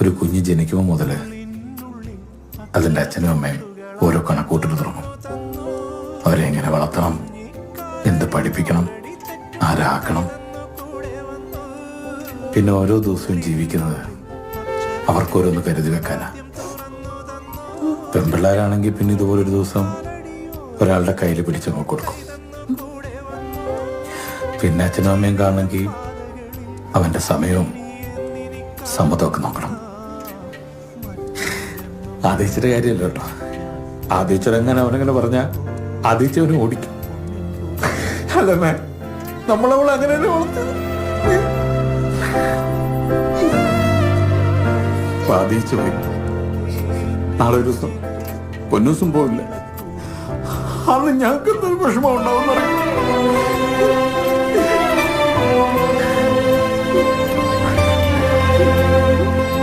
ഒരു കുഞ്ഞ് ജനിക്കുമ്പോൾ മുതൽ അതിൻ്റെ അച്ഛനും അമ്മയും ഓരോ കണക്കൂട്ടിട്ട് തുടങ്ങും. അവരെ എങ്ങനെ വളർത്തണം, എന്ത് പഠിപ്പിക്കണം, ആരാക്കണം. പിന്നെ ഓരോ ദിവസവും ജീവിക്കുന്നത് അവർക്കോരോന്ന് കരുതി വെക്കാനാ. പെൺപിള്ളേരാണെങ്കിൽ പിന്നെ ഇതുപോലൊരു ദിവസം ഒരാളുടെ കയ്യിൽ പിടിച്ചങ്ങ് കൊടുക്കും. പിന്നെ അച്ഛനും അമ്മയും കാണണമെങ്കിൽ അവൻ്റെ സമയവും സമ്മതമൊക്കെ നോക്കണം. ആദ്യച്ചിയുടെ കാര്യമല്ല കേട്ടോ. ആദ്യച്ചനെങ്ങനെ അവനെങ്ങനെ പറഞ്ഞാൽ ആദ്യച്ചവന് ഓടിക്കും. അല്ലേ നമ്മളവൾ അങ്ങനെയല്ലേ വളർത്തത്. ആദ്യച്ചു പോയി. നാളെ ഒരു ദിവസം പൊന്നൂസും പോവില്ല. അന്ന് ഞങ്ങൾക്ക് എന്തൊരു വിഷമം ഉണ്ടാവും.